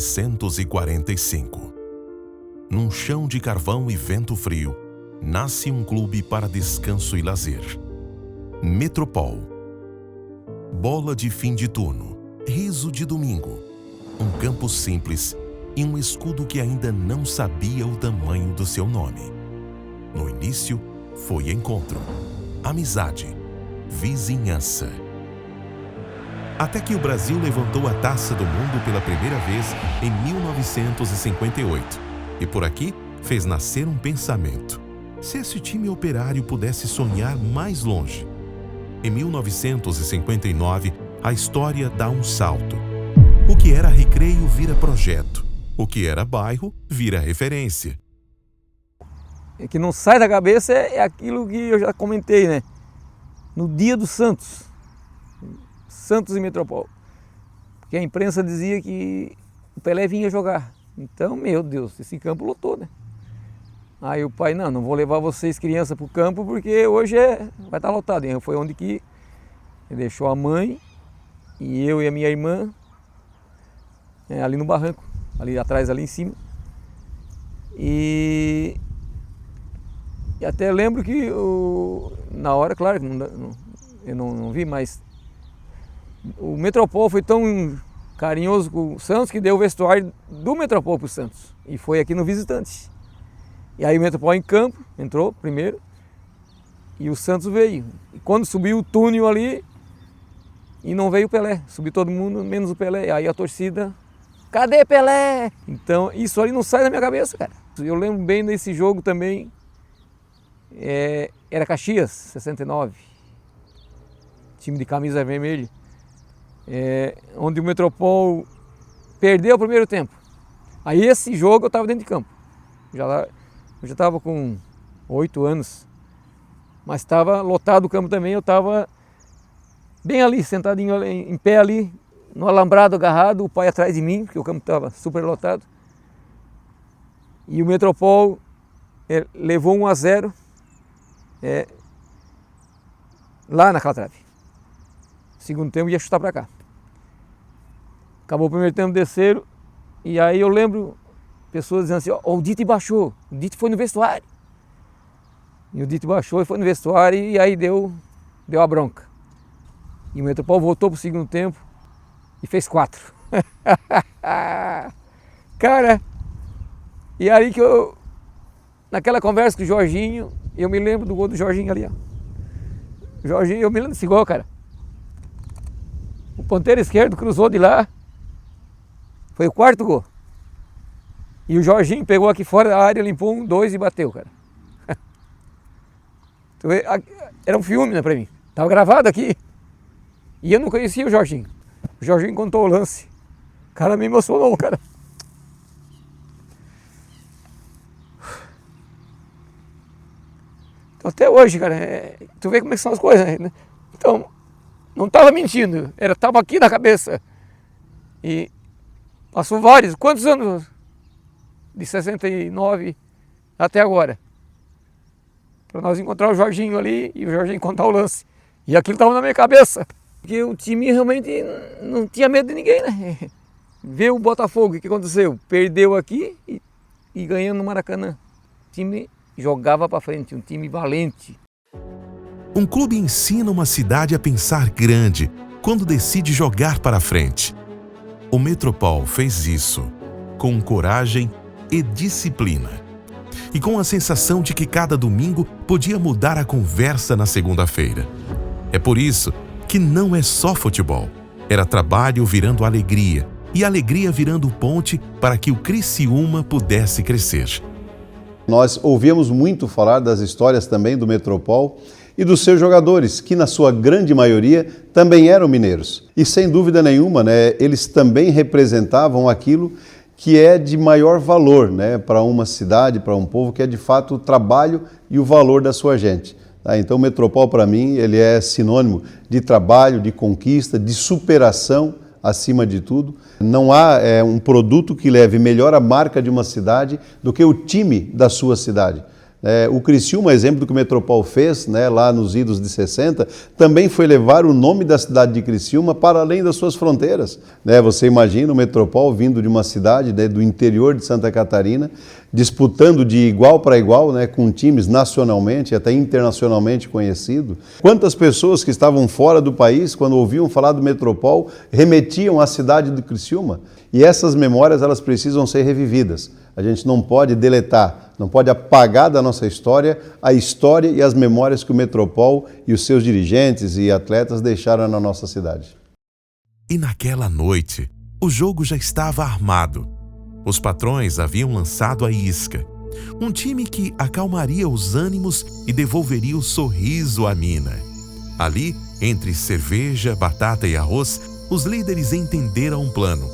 1945. Num chão de carvão e vento frio, nasce um clube para descanso e lazer. Metropol. Bola de fim de turno, riso de domingo, um campo simples e um escudo que ainda não sabia o tamanho do seu nome. No início, foi encontro, amizade, vizinhança. Até que o Brasil levantou a Taça do Mundo pela primeira vez em 1958. E por aqui fez nascer um pensamento. Se esse time operário pudesse sonhar mais longe. Em 1959, a história dá um salto. O que era recreio vira projeto. O que era bairro vira referência. O que não sai da cabeça é aquilo que eu já comentei, né? No dia do Santos. Santos e Metropol. Porque a imprensa dizia que o Pelé vinha jogar. Então, meu Deus, esse campo lotou, né? Aí o pai, não vou levar vocês crianças para o campo porque hoje vai estar lotado. E foi onde que ele deixou a mãe e eu e a minha irmã ali no barranco, ali atrás, ali em cima. E até lembro que na hora, claro, eu não vi, mas o Metropol foi tão carinhoso com o Santos que deu o vestuário do Metropol para o Santos. E foi aqui no visitante. E aí o Metropol em campo, entrou primeiro, e o Santos veio. E quando subiu o túnel ali, e não veio o Pelé, subiu todo mundo, menos o Pelé. Aí a torcida, cadê Pelé? Então isso ali não sai da minha cabeça, cara. Eu lembro bem desse jogo também, era Caxias, 69, time de camisa vermelha, onde o Metropol perdeu o primeiro tempo. Aí esse jogo eu estava dentro de campo, eu já estava com 8 anos, mas estava lotado o campo também, eu estava bem ali, sentadinho ali, em pé ali, no alambrado agarrado, o pai atrás de mim, porque o campo estava super lotado. E o Metropol levou 1-0 lá naquela trave. Segundo tempo ia chutar para cá. Acabou o primeiro tempo, desceram, e aí eu lembro pessoas dizendo assim, o Dite baixou, o Dite foi no vestuário. E o Dite baixou e foi no vestuário e aí deu a bronca. E o Metropol voltou para o segundo tempo e fez 4. Cara, e aí que naquela conversa com o Jorginho, eu me lembro do gol do Jorginho ali, ó. O Jorginho, eu me lembro desse gol, cara. O ponteiro esquerdo cruzou de lá, foi o 4º gol. E o Jorginho pegou aqui fora da área, limpou 1, 2 e bateu, cara. Era um filme, né, pra mim. Tava gravado aqui. E eu não conhecia o Jorginho. O Jorginho contou o lance. O cara me emocionou, cara. Então, até hoje, cara, tu vê como é que são as coisas, né? Então, não tava mentindo. Tava aqui na cabeça. E passou quantos anos? De 69 até agora. Para nós encontrar o Jorginho ali e o Jorginho contar o lance. E aquilo estava na minha cabeça. Porque o time realmente não tinha medo de ninguém, né? Ver o Botafogo, o que aconteceu? Perdeu aqui e ganhando no Maracanã. O time jogava para frente, um time valente. Um clube ensina uma cidade a pensar grande quando decide jogar para frente. O Metropol fez isso com coragem e disciplina. E com a sensação de que cada domingo podia mudar a conversa na segunda-feira. É por isso que não é só futebol. Era trabalho virando alegria e alegria virando ponte para que o Criciúma pudesse crescer. Nós ouvíamos muito falar das histórias também do Metropol e dos seus jogadores, que na sua grande maioria também eram mineiros. E sem dúvida nenhuma, né, eles também representavam aquilo que é de maior valor, né, para uma cidade, para um povo, que é de fato o trabalho e o valor da sua gente. Tá? Então o Metropol, para mim, ele é sinônimo de trabalho, de conquista, de superação, acima de tudo. Não há um produto que leve melhor a marca de uma cidade do que o time da sua cidade. O Criciúma, exemplo do que o Metropol fez, né, lá nos idos de 60, também foi levar o nome da cidade de Criciúma para além das suas fronteiras. Você imagina o Metropol vindo de uma cidade, né, do interior de Santa Catarina, disputando de igual para igual, né, com times nacionalmente e até internacionalmente conhecidos. Quantas pessoas que estavam fora do país, quando ouviam falar do Metropol, remetiam à cidade de Criciúma? E essas memórias, elas precisam ser revividas. A gente não pode deletar, não pode apagar da nossa história a história e as memórias que o Metropol e os seus dirigentes e atletas deixaram na nossa cidade. E naquela noite, o jogo já estava armado. Os patrões haviam lançado a isca. Um time que acalmaria os ânimos e devolveria o sorriso à mina. Ali, entre cerveja, batata e arroz, os líderes entenderam um plano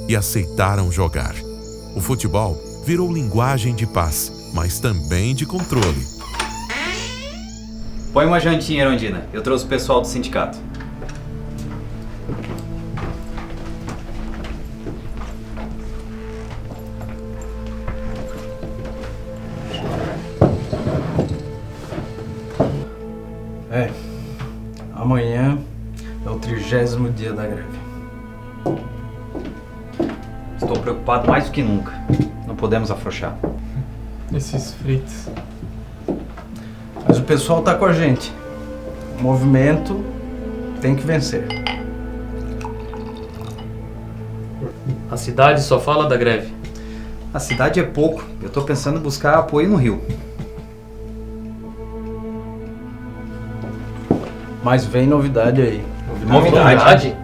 e aceitaram jogar. O futebol virou linguagem de paz, mas também de controle. Põe uma jantinha, Erundina. Eu trouxe o pessoal do sindicato. Amanhã é o 30º dia da greve. Estou preocupado mais do que nunca. Não podemos afrouxar. Esses fritos. Mas o pessoal tá com a gente. O movimento tem que vencer. A cidade só fala da greve. A cidade é pouco. Eu estou pensando em buscar apoio no Rio. Mas vem novidade aí. Novidade?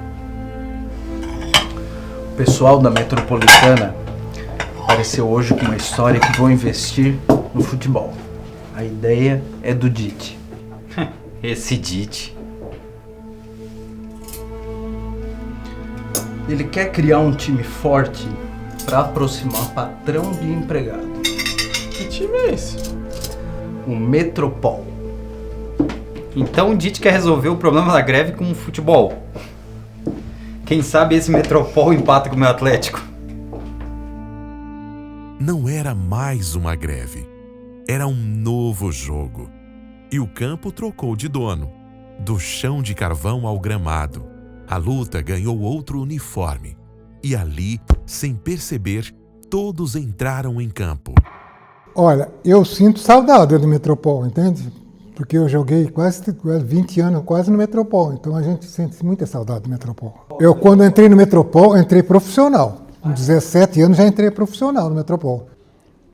O pessoal da Metropolitana apareceu hoje com uma história que vão investir no futebol. A ideia é do Dite. Esse Dite. Ele quer criar um time forte para aproximar patrão de empregado. Que time é esse? O Metropol. Então o Dite quer resolver o problema da greve com o futebol. Quem sabe esse Metropol empata com o meu Atlético. Não era mais uma greve. Era um novo jogo. E o campo trocou de dono. Do chão de carvão ao gramado. A luta ganhou outro uniforme. E ali, sem perceber, todos entraram em campo. Olha, eu sinto saudade do Metropol, entende? Porque eu joguei quase 20 anos quase no Metropol, então a gente sente muita saudade do Metropol. Eu, quando entrei no Metropol, entrei profissional. Com 17 anos já entrei profissional no Metropol.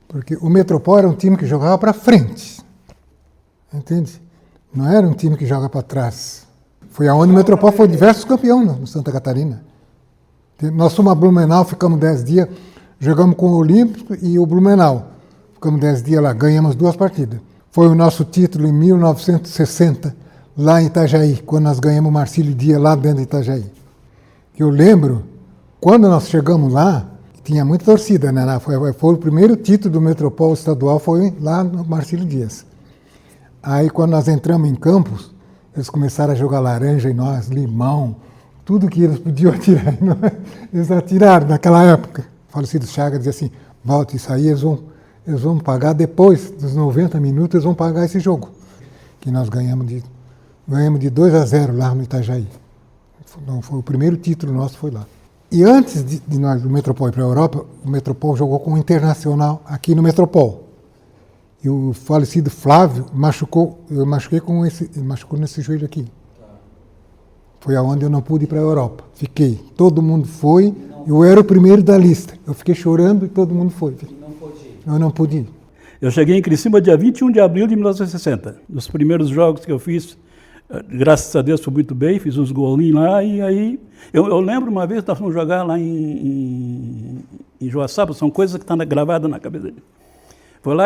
Porque o Metropol era um time que jogava para frente, entende? Não era um time que joga para trás. Foi aonde o Metropol foi diversos campeões no Santa Catarina. Nós fomos a Blumenau, ficamos 10 dias, jogamos com o Olímpico e o Blumenau. Ficamos 10 dias lá, ganhamos 2 partidas. Foi o nosso título em 1960, lá em Itajaí, quando nós ganhamos o Marcílio Dias lá dentro de Itajaí. Eu lembro, quando nós chegamos lá, tinha muita torcida, né? Foi o primeiro título do Metropol estadual, foi lá no Marcílio Dias. Aí quando nós entramos em Campos, eles começaram a jogar laranja em nós, limão, tudo que eles podiam atirar em nós, eles atiraram naquela época. O falecido Chagas dizia assim, volta, isso aí eles vão pagar depois dos 90 minutos, eles vão pagar esse jogo. Que nós ganhamos de 2-0 lá no Itajaí. Foi o primeiro título nosso, foi lá. E antes de nós, do Metropol ir para a Europa, o Metropol jogou com o Internacional aqui no Metropol. E o falecido Flávio eu machuquei ele machucou nesse joelho aqui. Foi aonde eu não pude ir para a Europa. Fiquei. Todo mundo foi, eu era o primeiro da lista. Eu fiquei chorando e todo mundo foi. Eu não pude ir. Eu cheguei em Criciúma dia 21 de abril de 1960. Nos primeiros jogos que eu fiz, graças a Deus, foi muito bem, fiz uns golinhos lá, e aí... Eu lembro uma vez que nós fomos jogar lá em Joaçaba, são coisas que estão gravadas na cabeça dele. Foi lá,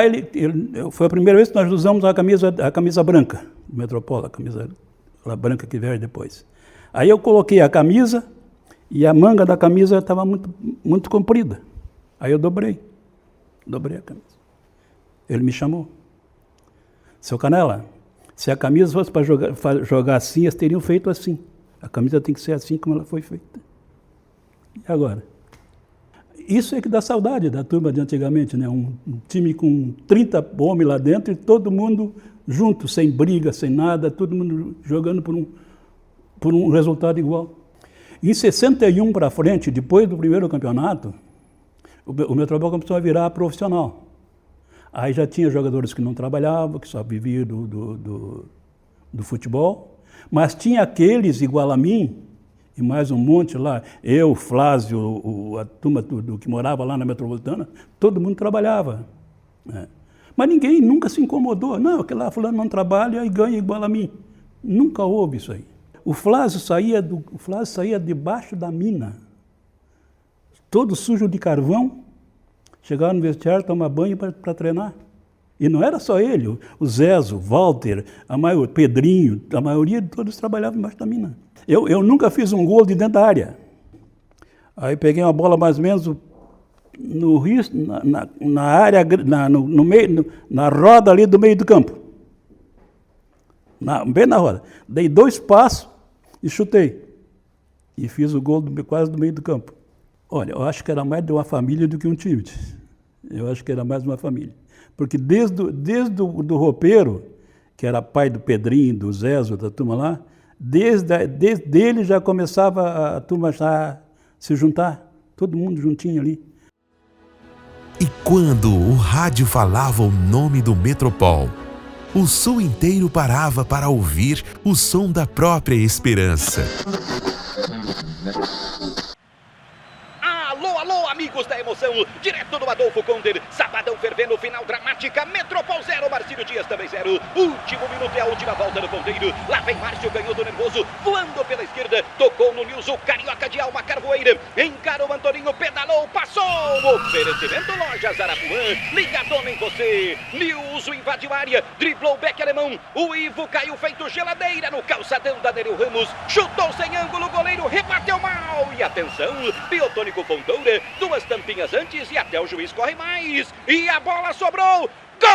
foi a primeira vez que nós usamos a camisa branca, do Metropol, a camisa branca que veio depois. Aí eu coloquei a camisa, e a manga da camisa estava muito, muito comprida. Aí eu dobrei a camisa. Ele me chamou. Seu Canela, se a camisa fosse para jogar assim, eles teriam feito assim. A camisa tem que ser assim como ela foi feita. E agora? Isso é que dá saudade da turma de antigamente, né? Um time com 30 homens lá dentro e todo mundo junto, sem briga, sem nada, todo mundo jogando por um resultado igual. Em 61 para frente, depois do primeiro campeonato, o Metropol começou a virar profissional. Aí já tinha jogadores que não trabalhavam, que só viviam do futebol, mas tinha aqueles igual a mim, e mais um monte lá, eu, Flávio, a turma que morava lá na Metropolitana, todo mundo trabalhava. Né? Mas ninguém nunca se incomodou. Não, aquele lá fulano não trabalha e ganha igual a mim. Nunca houve isso aí. O Flávio saía debaixo da mina, todo sujo de carvão, chegava no vestiário, tomar banho para treinar. E não era só ele, o Zezo, o Walter, o Pedrinho, a maioria de todos trabalhavam embaixo da mina. Eu nunca fiz um gol de dentro da área. Aí peguei uma bola mais ou menos no risco, na área, no meio, na roda ali do meio do campo. Bem na roda. Dei 2 passos e chutei. E fiz o gol quase do meio do campo. Olha, eu acho que era mais de uma família do que um time. Eu acho que era mais uma família. Porque desde o roupeiro, que era pai do Pedrinho, do Zezo, da turma lá, desde ele já começava a turma a se juntar, todo mundo juntinho ali. E quando o rádio falava o nome do Metropol, o sul inteiro parava para ouvir o som da própria esperança. Alô, amigos da emoção, direto do Adolfo Conde, sabadão fervendo, final dramática, Metropol 0, Marcílio Dias também 0, último minuto é a última volta do ponteiro, lá vem Márcio, ganhou do nervoso, voando pela esquerda, tocou no Nilson, carioca de alma, carvoeira, encarou o Antoninho, pedalou, passou, oferecimento Lojas Arapuã, ligadona em você, Nilson invadiu a área, driblou o beck alemão, o Ivo caiu feito geladeira no calçadão da Nereu Ramos, chutou sem ângulo, o goleiro rebateu mal, e atenção, Biotônico Fontoura, 2 tampinhas antes e até o juiz corre mais. E a bola sobrou. Gol!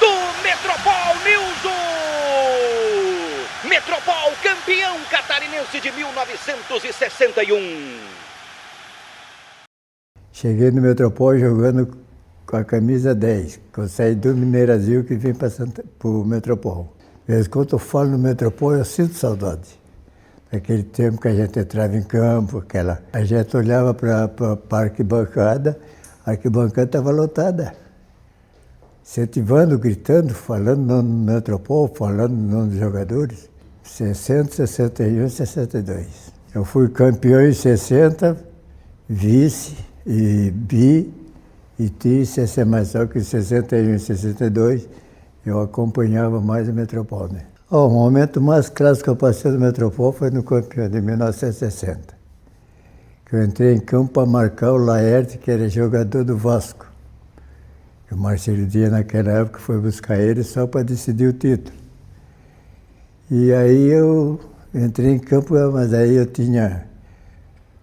Do Metropol Nilson! Metropol, campeão catarinense de 1961. Cheguei no Metropol jogando com a camisa 10, que eu saí do Mineirasil que vim para o Metropol. De vez em quando eu falo no Metropol, eu sinto saudade. Daquele tempo que a gente entrava em campo, a gente olhava para a arquibancada estava lotada. Incentivando, gritando, falando no Metropol, falando no nome dos jogadores. 60, 61 e 62. Eu fui campeão em 60, vice e bi, e tinha ser mais só que em 61 e 62 eu acompanhava mais o Metropol. Né? O momento mais clássico que eu passei no Metropol foi no campeão de 1960. Que eu entrei em campo para marcar o Laerte, que era jogador do Vasco. O Marcílio Dias, naquela época, foi buscar ele só para decidir o título. E aí eu entrei em campo, mas aí eu tinha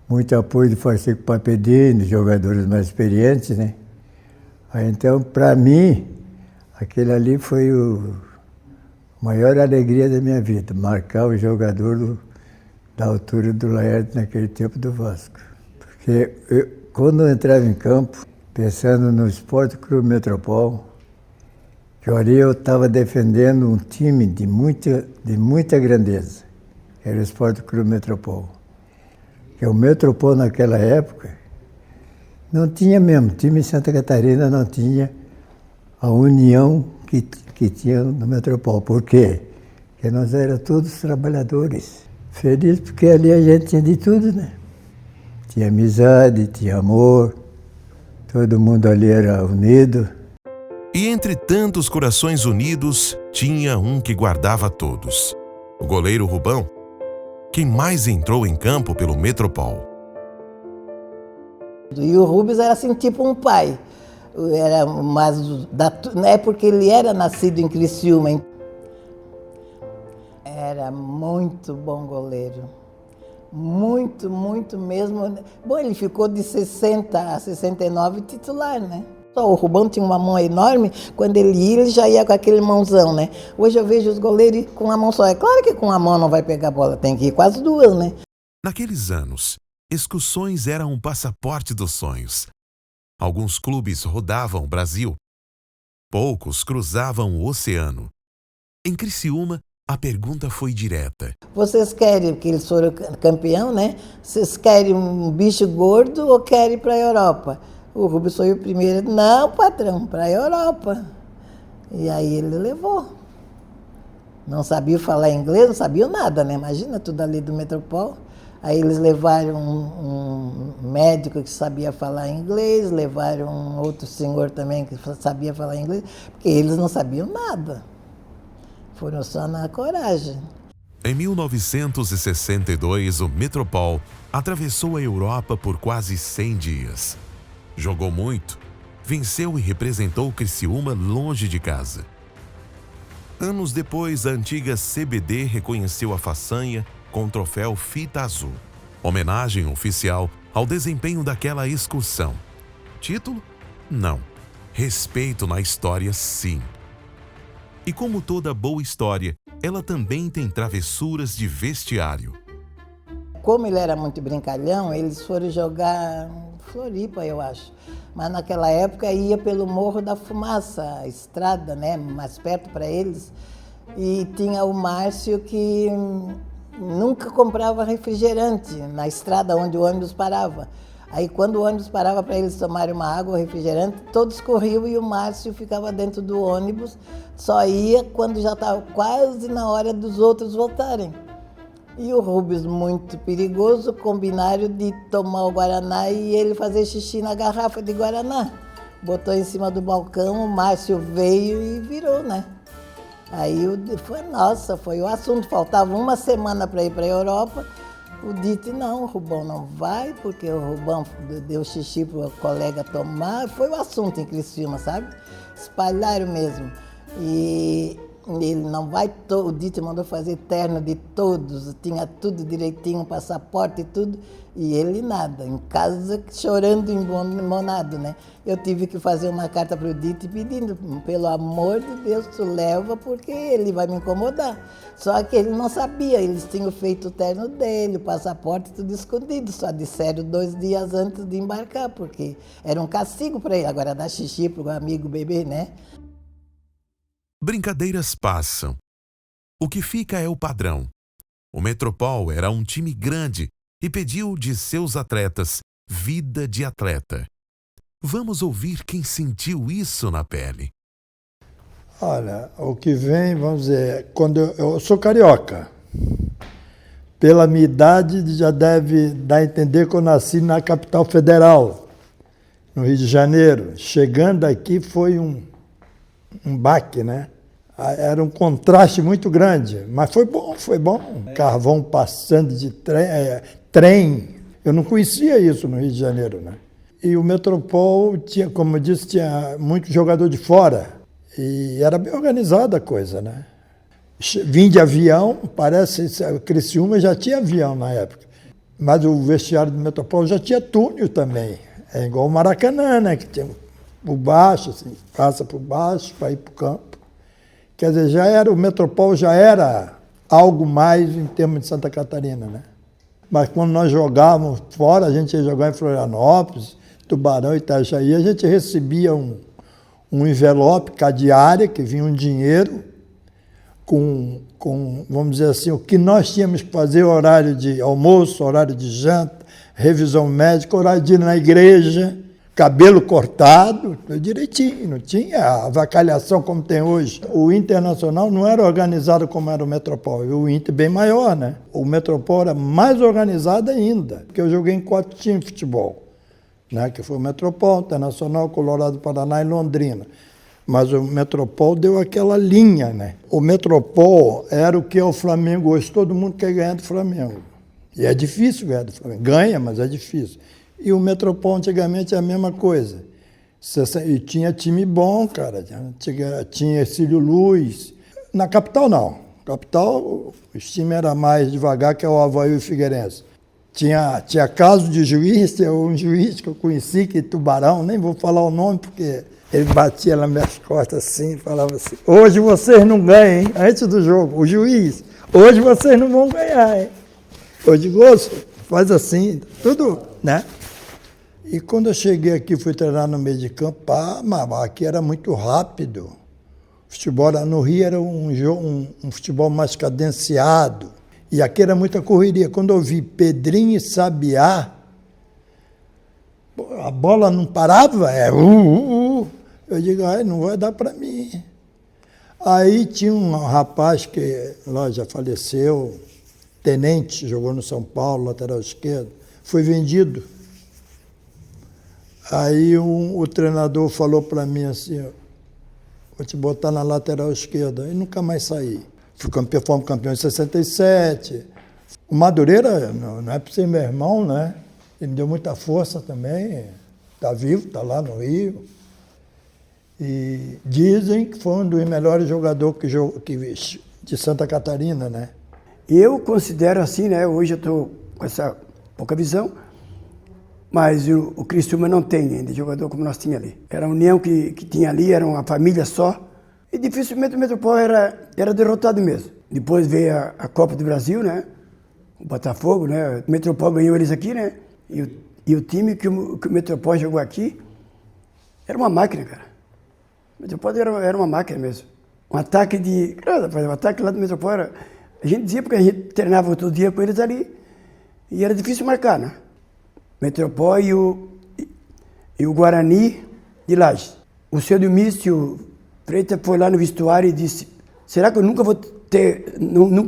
muito apoio de Francisco Papedini, jogadores mais experientes, né? Aí, então, para mim, aquele ali foi a maior alegria da minha vida, marcar o jogador da altura do Laerte naquele tempo do Vasco. Porque quando eu entrava em campo, pensando no Esporte Clube Metropol, que ali eu estava defendendo um time de muita grandeza, era o Esporte Clube Metropol. Que o Metropol naquela época não tinha mesmo, time em Santa Catarina não tinha a união que tinha no Metropol. Por quê? Porque nós éramos todos trabalhadores. Feliz porque ali a gente tinha de tudo, né? Tinha amizade, tinha amor, todo mundo ali era unido. E entre tantos corações unidos, tinha um que guardava todos. O goleiro Rubão, quem mais entrou em campo pelo Metropol. E o Rubens era assim, tipo um pai. Era mais né, porque ele era nascido em Criciúma. Era muito bom goleiro. Muito, muito mesmo. Bom, ele ficou de 60 a 69 titular, né? Só o Rubão tinha uma mão enorme, quando ele ia, ele já ia com aquele mãozão, né? Hoje eu vejo os goleiros com a mão só. É claro que com a mão não vai pegar a bola, tem que ir com as duas, né? Naqueles anos, excursões eram um passaporte dos sonhos. Alguns clubes rodavam o Brasil. Poucos cruzavam o oceano. Em Criciúma, a pergunta foi direta. Vocês querem, porque eles foram campeão, né? Vocês querem um bicho gordo ou querem ir para a Europa? O Rubens foi o primeiro. Não, patrão, para a Europa. E aí ele levou. Não sabia falar inglês, não sabia nada, né? Imagina tudo ali do Metropol. Aí eles levaram um médico que sabia falar inglês, levaram um outro senhor também que sabia falar inglês, porque eles não sabiam nada. Foram só na coragem. Em 1962, o Metropol atravessou a Europa por quase 100 dias. Jogou muito, venceu e representou Criciúma longe de casa. Anos depois, a antiga CBD reconheceu a façanha com o troféu Fita Azul, homenagem oficial ao desempenho daquela excursão. Título? Não. Respeito na história, sim. E como toda boa história, ela também tem travessuras de vestiário. Como ele era muito brincalhão, eles foram jogar Floripa, eu acho. Mas naquela época ia pelo Morro da Fumaça, a estrada, né, mais perto para eles. E tinha o Márcio que nunca comprava refrigerante na estrada onde o ônibus parava. Aí quando o ônibus parava para eles tomarem uma água ou refrigerante, todos corriam e o Márcio ficava dentro do ônibus, só ia quando já estava quase na hora dos outros voltarem. E o Rubens, muito perigoso, combinaram de tomar o Guaraná e ele fazer xixi na garrafa de Guaraná. Botou em cima do balcão, o Márcio veio e virou, né? Aí foi o assunto. Faltava uma semana para ir para a Europa. O Dite, não, o Rubão não vai, porque o Rubão deu xixi para o colega tomar. Foi o assunto em Criciúma, sabe? Espalharam mesmo. E ele não vai, o Dite mandou fazer terno de todos, tinha tudo direitinho, passaporte e tudo, e ele nada, em casa chorando emmonado, né? Eu tive que fazer uma carta para o Dite pedindo, pelo amor de Deus, tu leva, porque ele vai me incomodar. Só que ele não sabia, eles tinham feito o terno dele, o passaporte, tudo escondido, só disseram 2 dias antes de embarcar, porque era um castigo para ele, agora dar xixi para o amigo bebê, né? Brincadeiras passam. O que fica é o padrão. O Metropol era um time grande e pediu de seus atletas vida de atleta. Vamos ouvir quem sentiu isso na pele. Olha, o que vem, vamos dizer, quando eu sou carioca. Pela minha idade, já deve dar a entender que eu nasci na capital federal, no Rio de Janeiro. Chegando aqui foi um baque, né? Era um contraste muito grande, mas foi bom, foi bom. Carvão passando de trem. Eu não conhecia isso no Rio de Janeiro, né? E o Metropol tinha, como eu disse, tinha muito jogador de fora. E era bem organizada a coisa, né? Vim de avião, parece que Criciúma já tinha avião na época. Mas o vestiário do Metropol já tinha túnel também. É igual o Maracanã, né? Que tinha por baixo, assim, passa por baixo para ir para o campo. Quer dizer, o Metropol já era algo mais em termos de Santa Catarina, né? Mas quando nós jogávamos fora, a gente ia jogar em Florianópolis, Tubarão, Itajaí, a gente recebia um envelope cadeária, que vinha um dinheiro, com, vamos dizer assim, o que nós tínhamos que fazer, horário de almoço, horário de janta, revisão médica, horário de ir na igreja, cabelo cortado, direitinho, não tinha avacalhação como tem hoje. O Internacional não era organizado como era o Metropol, o Inter bem maior, né? O Metropol era mais organizado ainda, porque eu joguei em 4 times de futebol, né? Que foi o Metropol, Internacional, Colorado, Paraná e Londrina. Mas o Metropol deu aquela linha, né? O Metropol era o que é o Flamengo hoje, todo mundo quer ganhar do Flamengo. E é difícil ganhar do Flamengo, ganha, mas é difícil. E o Metropol antigamente é a mesma coisa. E tinha time bom, cara. Tinha Cílio Luz. Na capital, não. Na capital, os times eram mais devagar, que é o Avaí e o Figueirense. Tinha caso de juiz, tinha um juiz que eu conheci, que Tubarão, nem vou falar o nome, porque ele batia nas minhas costas assim, falava assim, hoje vocês não ganham, hein? Antes do jogo, o juiz, hoje vocês não vão ganhar, hein? Eu digo, faz assim, tudo, né? E quando eu cheguei aqui, fui treinar no meio de campo, mas aqui era muito rápido. O futebol no Rio era um futebol mais cadenciado. E aqui era muita correria. Quando eu vi Pedrinho e Sabiá, a bola não parava, Eu digo, não vai dar para mim. Aí tinha um rapaz que lá já faleceu, tenente, jogou no São Paulo, lateral esquerdo, foi vendido. Aí o treinador falou para mim assim, vou te botar na lateral esquerda, e nunca mais saí. Fomos campeão em 67. O Madureira, não é para ser meu irmão, né? Ele me deu muita força também, está vivo, está lá no Rio. E dizem que foi um dos melhores jogadores de Santa Catarina, né? Eu considero assim, né? Hoje eu estou com essa pouca visão, mas o Criciúma não tem ainda jogador como nós tínhamos ali. Era a união que tinha ali, era uma família só. E dificilmente o Metropol era derrotado mesmo. Depois veio a Copa do Brasil, né? O Botafogo, né? O Metropol ganhou eles aqui, né? E o time que o Metropol jogou aqui era uma máquina, cara. O Metropol era uma máquina mesmo. Um ataque lá do Metropol era... A gente dizia porque a gente treinava todo dia com eles ali e era difícil marcar, né? Metropol e o Guarani de Lages. O seu Dionísio Freitas foi lá no vestuário e disse, será que eu nunca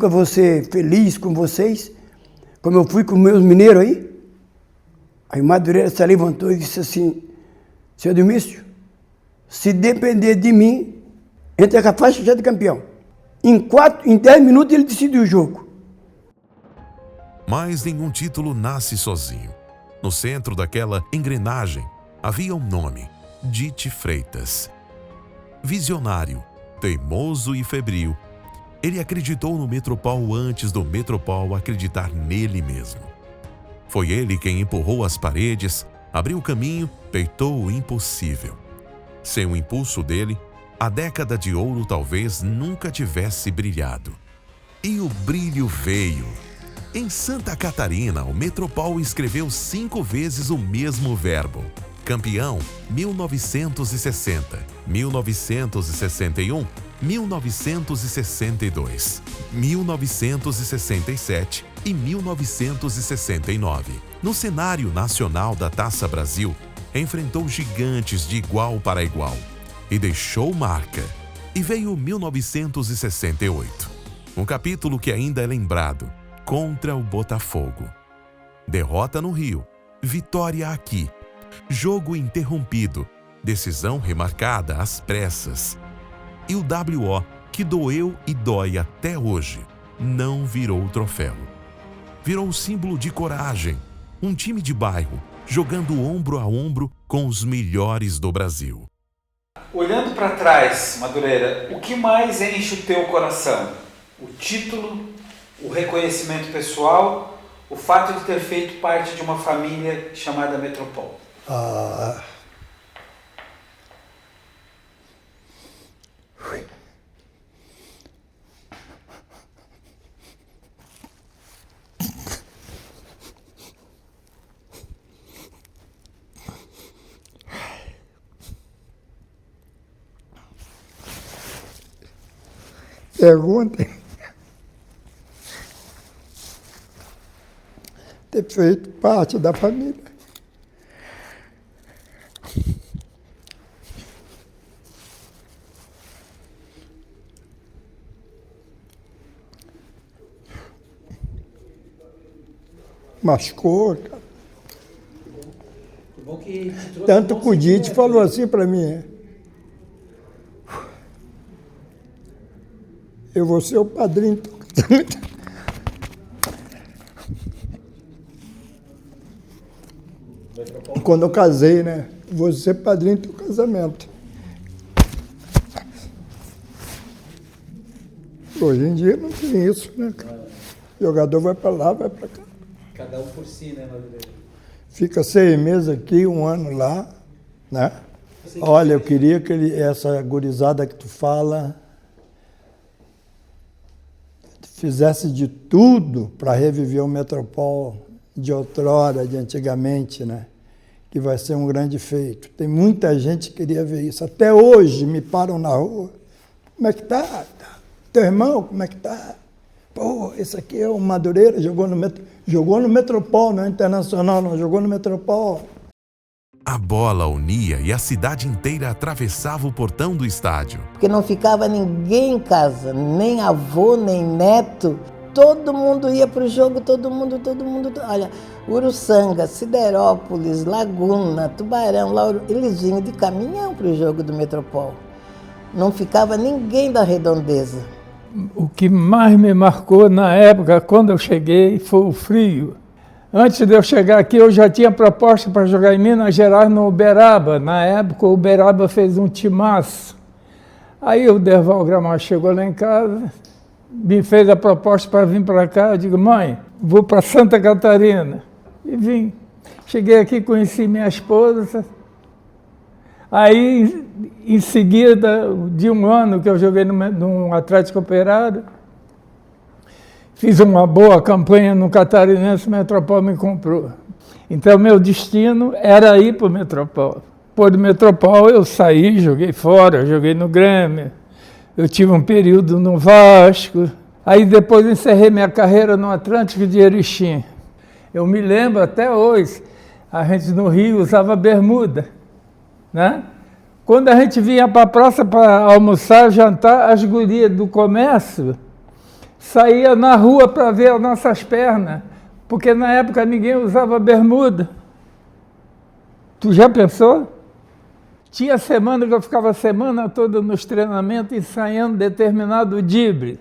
vou ser feliz com vocês, como eu fui com meus mineiros aí? Aí o Madureira se levantou e disse assim, seu Dionísio, se depender de mim, entra com a faixa já de campeão. Em 10 minutos ele decidiu o jogo. Mas nenhum título nasce sozinho. No centro daquela engrenagem havia um nome, Dite Freitas. Visionário, teimoso e febril, ele acreditou no Metropol antes do Metropol acreditar nele mesmo. Foi ele quem empurrou as paredes, abriu o caminho, peitou o impossível. Sem o impulso dele, a década de ouro talvez nunca tivesse brilhado. E o brilho veio. Em Santa Catarina, o Metropol escreveu 5 vezes o mesmo verbo. Campeão, 1960, 1961, 1962, 1967 e 1969. No cenário nacional da Taça Brasil, enfrentou gigantes de igual para igual e deixou marca. E veio 1968, um capítulo que ainda é lembrado, contra o Botafogo. Derrota no Rio, vitória aqui. Jogo interrompido, decisão remarcada às pressas. E o WO, que doeu e dói até hoje, não virou troféu. Virou símbolo de coragem, um time de bairro, jogando ombro a ombro com os melhores do Brasil. Olhando para trás, Madureira, o que mais enche o teu coração? O título, o reconhecimento pessoal, o fato de ter feito parte de uma família chamada Metropol? Perguntem. Ter feito parte da família. Machucou, cara. Tanto que o Dite falou assim para mim. Eu vou ser o padrinho. Quando eu casei, né? Vou ser padrinho do casamento. Hoje em dia não tem isso, né? O jogador vai para lá, vai para cá. Cada um por si, né, Madureira? Fica 6 meses aqui, 1 ano lá, né? Olha, eu queria que essa gurizada que tu fala fizesse de tudo para reviver o Metropol de outrora, de antigamente, né? Que vai ser um grande feito. Tem muita gente que queria ver isso. Até hoje me param na rua. Como é que tá? Teu irmão, como é que tá? Pô, esse aqui é o Madureira, jogou no Metropol, não é Internacional, não, jogou no Metropol. A bola unia e a cidade inteira atravessava o portão do estádio. Porque não ficava ninguém em casa, nem avô, nem neto. Todo mundo ia para o jogo, todo mundo. Olha, Uruçanga, Siderópolis, Laguna, Tubarão, Lauro, eles vinham de caminhão para o jogo do Metropol. Não ficava ninguém da redondeza. O que mais me marcou na época, quando eu cheguei, foi o frio. Antes de eu chegar aqui, eu já tinha proposta para jogar em Minas Gerais, no Uberaba. Na época, o Uberaba fez um timaço. Aí o Derval Gramacho chegou lá em casa, me fez a proposta para vir para cá. Eu digo, mãe, vou para Santa Catarina. E vim. Cheguei aqui, conheci minha esposa. Aí, em seguida, de 1 ano que eu joguei no Atlético Operário, fiz uma boa campanha no Catarinense, o Metropol me comprou. Então, meu destino era ir para o Metropol. Depois do Metropol, eu saí, joguei fora, joguei no Grêmio. Eu tive um período no Vasco. Aí, depois, encerrei minha carreira no Atlântico de Erechim. Eu me lembro até hoje, a gente no Rio usava bermuda, né? Quando a gente vinha para a praça para almoçar, jantar, as gurias do comércio saía na rua para ver as nossas pernas, porque na época ninguém usava bermuda. Tu já pensou? Tinha semana que eu ficava a semana toda nos treinamentos ensaiando determinado drible.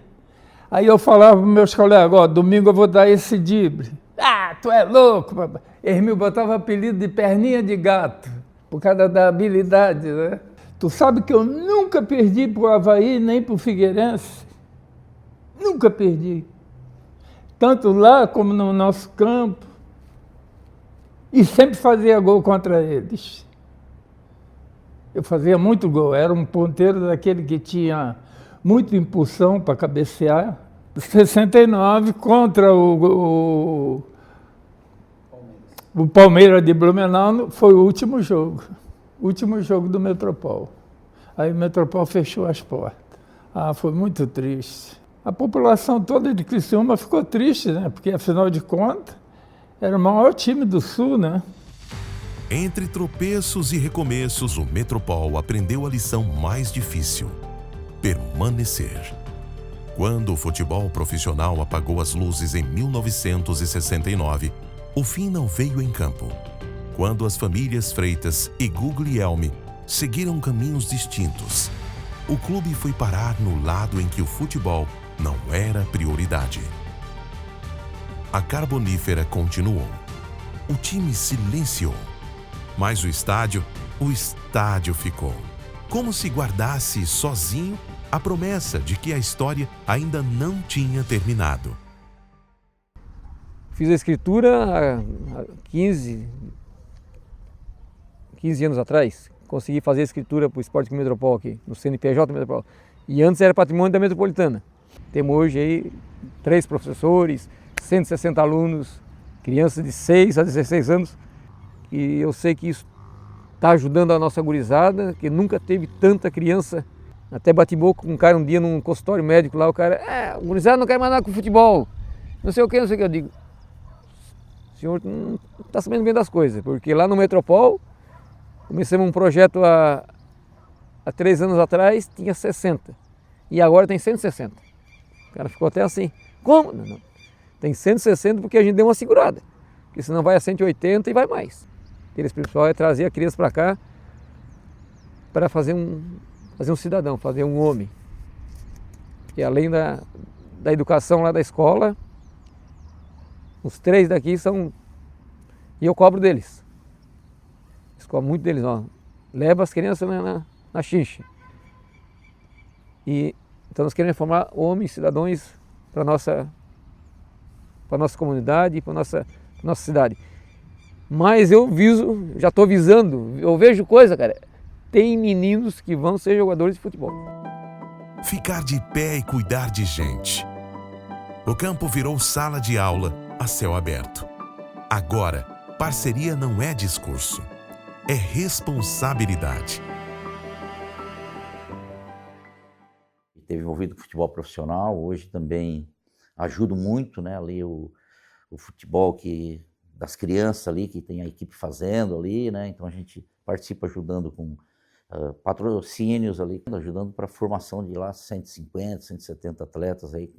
Aí eu falava para meus colegas, ó, domingo eu vou dar esse drible. Ah, tu é louco, papai. Eles me botavam apelido de perninha de gato, por causa da habilidade, né? Tu sabe que eu nunca perdi para o Avaí, nem para o Figueirense. Nunca perdi. Tanto lá como no nosso campo. E sempre fazia gol contra eles. Eu fazia muito gol. Era um ponteiro daquele que tinha muita impulsão para cabecear. 69 contra o Palmeiras de Blumenau foi o último jogo. O último jogo do Metropol. Aí o Metropol fechou as portas. Ah, foi muito triste. A população toda de Criciúma ficou triste, né? Porque, afinal de contas, era o maior time do Sul, né? Entre tropeços e recomeços, o Metropol aprendeu a lição mais difícil: permanecer. Quando o futebol profissional apagou as luzes em 1969, o fim não veio em campo. Quando as famílias Freitas e Guglielmi seguiram caminhos distintos, o clube foi parar no lado em que o futebol não era prioridade. A Carbonífera continuou. O time silenciou. Mas o estádio ficou. Como se guardasse sozinho a promessa de que a história ainda não tinha terminado. Fiz a escritura há 15 anos atrás. Consegui fazer a escritura para o Esporte Clube Metropol aqui, no CNPJ Metropol. E antes era patrimônio da Metropolitana. Temos hoje aí 3 professores, 160 alunos, crianças de 6 a 16 anos. E eu sei que isso está ajudando a nossa gurizada, que nunca teve tanta criança. Até bati boca com um cara um dia num consultório médico lá, o cara, o gurizada não quer mais nada com futebol. Não sei o que. Eu digo, o senhor não está sabendo bem das coisas, porque lá no Metropol, começamos um projeto há 3 anos atrás, tinha 60. E agora tem 160. O cara ficou até assim. Como? Não. Tem 160 porque a gente deu uma segurada. Porque senão vai a 180 e vai mais. O interesse principal é trazer a criança para cá para fazer um cidadão, fazer um homem. E além da educação lá da escola, os 3 daqui são... E eu cobro deles. Eu cobro muito deles, ó. Leva as crianças na xincha. E então nós queremos formar homens, cidadãos para nossa comunidade, para nossa nossa cidade. Mas eu já estou visando, eu vejo coisa, cara. Tem meninos que vão ser jogadores de futebol. Ficar de pé e cuidar de gente. O campo virou sala de aula a céu aberto. Agora, parceria não é discurso, é responsabilidade. Esteve envolvido com futebol profissional, hoje também ajudo muito, né, ali o futebol das crianças ali, que tem a equipe fazendo ali, né, então a gente participa ajudando com patrocínios ali, ajudando para a formação de lá 150, 170 atletas aí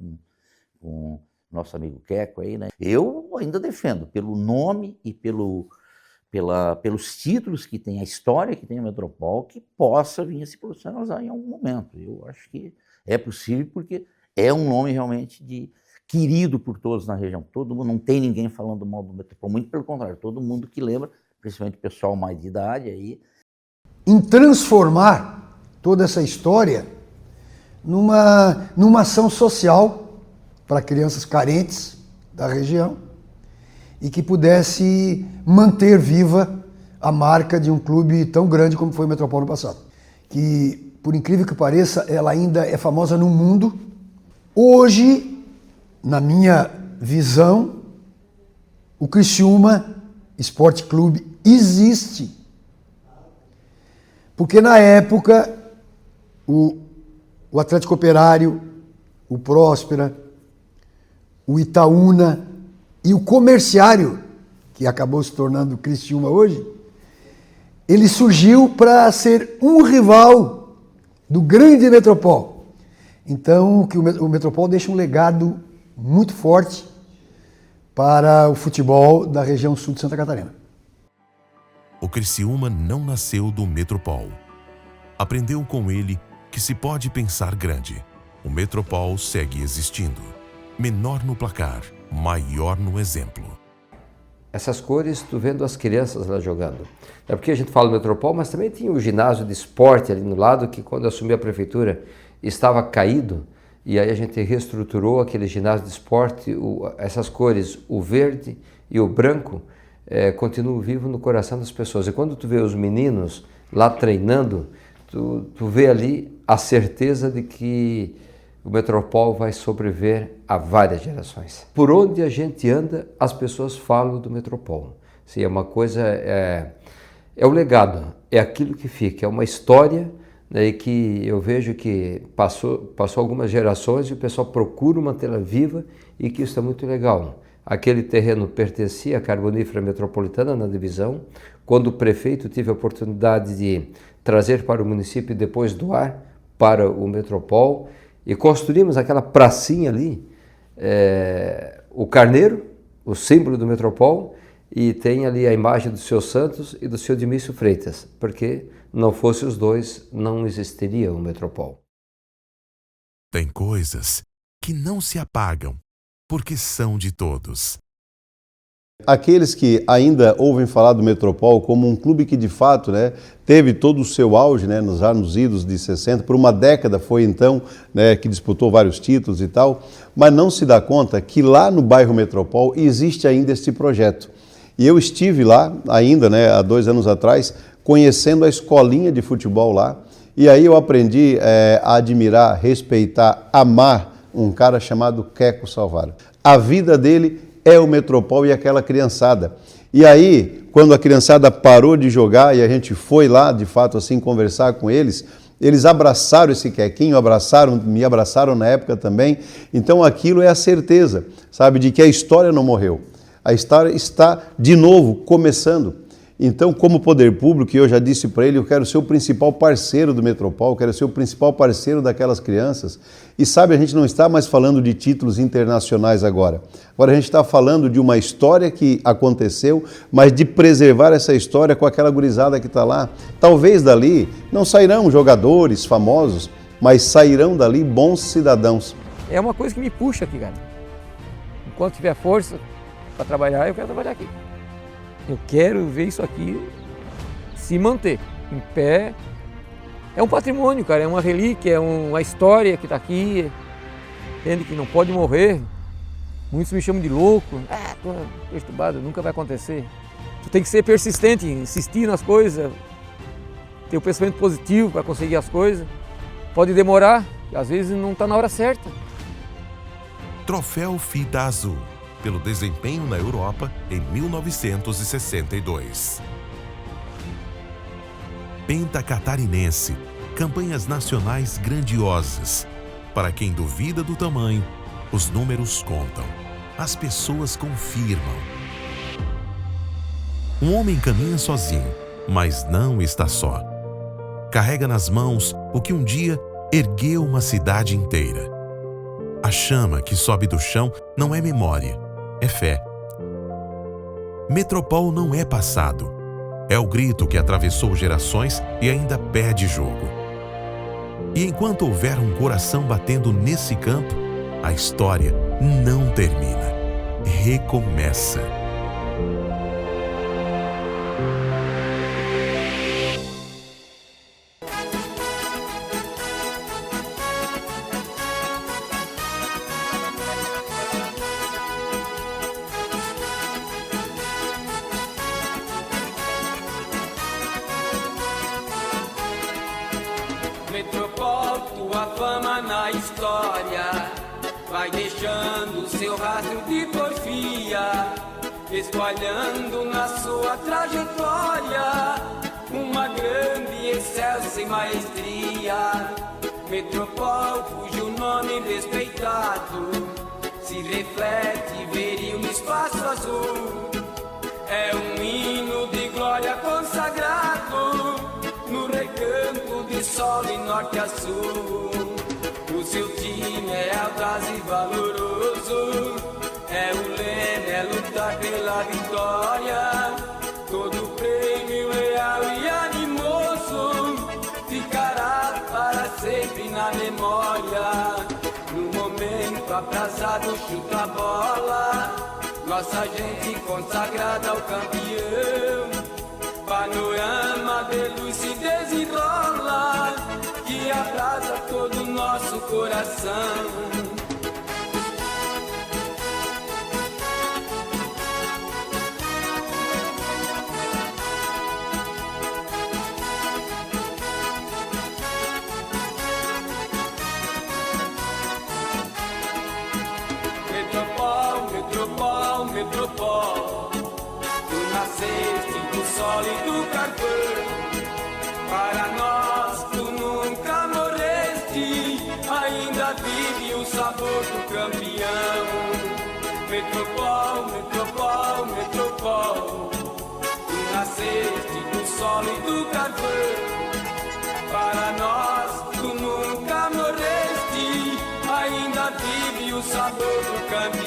com nosso amigo Queco aí, né. Eu ainda defendo, pelo nome e pelos títulos que tem, a história que tem a Metropol, que possa vir a se profissionalizar em algum momento. Eu acho que é possível porque é um nome realmente querido por todos na região. Todo mundo, não tem ninguém falando mal do Metropol, muito pelo contrário, todo mundo que lembra, principalmente o pessoal mais de idade aí. Em transformar toda essa história numa ação social para crianças carentes da região e que pudesse manter viva a marca de um clube tão grande como foi o Metropol no passado. Que, por incrível que pareça, ela ainda é famosa no mundo. Hoje, na minha visão, o Criciúma Esporte Clube existe. Porque na época, o Atlético Operário, o Próspera, o Itaúna e o Comerciário, que acabou se tornando o Criciúma hoje, ele surgiu para ser um rival do grande Metropol. Então, que o Metropol deixa um legado muito forte para o futebol da região sul de Santa Catarina. O Criciúma não nasceu do Metropol. Aprendeu com ele que se pode pensar grande. O Metropol segue existindo. Menor no placar, maior no exemplo. Essas cores, tu vendo as crianças lá jogando. É porque a gente fala do Metropol, mas também tinha o ginásio de esporte ali no lado, que quando assumi a prefeitura estava caído, e aí a gente reestruturou aquele ginásio de esporte, essas cores, o verde e o branco, continuam vivos no coração das pessoas. E quando tu vê os meninos lá treinando, tu vê ali a certeza de que o Metropol vai sobreviver a várias gerações. Por onde a gente anda, as pessoas falam do Metropol. Sim, é uma coisa, é o legado, é aquilo que fica, é uma história, né, que eu vejo que passou algumas gerações e o pessoal procura mantê-la viva e que isso é muito legal. Aquele terreno pertencia à Carbonífera Metropolitana, na divisão. Quando o prefeito teve a oportunidade de trazer para o município e depois doar para o Metropol, e construímos aquela pracinha ali, o Carneiro, o símbolo do Metropol, e tem ali a imagem do seu Santos e do seu Dimício Freitas, porque não fosse os dois, não existiria o Metropol. Tem coisas que não se apagam, porque são de todos. Aqueles que ainda ouvem falar do Metropol como um clube que de fato, né, teve todo o seu auge, né, nos anos idos de 60, por uma década foi então, né, que disputou vários títulos e tal, mas não se dá conta que lá no bairro Metropol existe ainda este projeto. E eu estive lá ainda, né, há 2 anos atrás, conhecendo a escolinha de futebol lá, e aí eu aprendi a admirar, respeitar, amar um cara chamado Queco Salvaro. A vida dele é o Metropol e aquela criançada. E aí, quando a criançada parou de jogar e a gente foi lá, de fato, assim, conversar com eles abraçaram esse Quequinho, me abraçaram na época também. Então aquilo é a certeza, sabe, de que a história não morreu. A história está, de novo, começando. Então, como poder público, eu já disse para ele, eu quero ser o principal parceiro do Metropol, quero ser o principal parceiro daquelas crianças. E sabe, a gente não está mais falando de títulos internacionais agora. Agora a gente está falando de uma história que aconteceu, mas de preservar essa história com aquela gurizada que está lá. Talvez dali não sairão jogadores famosos, mas sairão dali bons cidadãos. É uma coisa que me puxa aqui, cara. Enquanto tiver força para trabalhar, eu quero trabalhar aqui. Eu quero ver isso aqui se manter em pé. É um patrimônio, cara, é uma relíquia, é uma história que está aqui, entende, que não pode morrer. Muitos me chamam de louco. Tô perturbado, nunca vai acontecer. Tu tem que ser persistente, insistir nas coisas, ter um pensamento positivo para conseguir as coisas. Pode demorar, às vezes não está na hora certa. Troféu Fita Azul, pelo desempenho na Europa em 1962. Penta Catarinense, campanhas nacionais grandiosas. Para quem duvida do tamanho, os números contam, as pessoas confirmam. Um homem caminha sozinho, mas não está só. Carrega nas mãos o que um dia ergueu uma cidade inteira. A chama que sobe do chão não é memória, é fé. Metropol não é passado, é o grito que atravessou gerações e ainda pede jogo. E enquanto houver um coração batendo nesse campo, a história não termina, recomeça. Metropol, tua fama na história vai deixando seu rastro de porfia, espalhando na sua trajetória uma grande e excelsa maestria. Metropol, cujo nome respeitado se reflete viril no espaço azul, é um hino de glória consagrado no recanto de sol e norte a sul. O seu time é audaz e valoroso, é o leme, é lutar pela vitória. Todo prêmio leal e animoso ficará para sempre na memória. No momento aprazado chuta a bola, nossa gente consagrada ao campeão. Panorama de luz se desenrola, que abraça todo o nosso coração. Metropol, Metropol, Metropol, tu nasceste do sol e do carvão. Para nós tu nunca morreste, ainda vive o sabor do campeão. Metropol, Metropol, Metropol, tu nasceste do sol e do carvão. Para nós tu nunca morreste, ainda vive o sabor do campeão.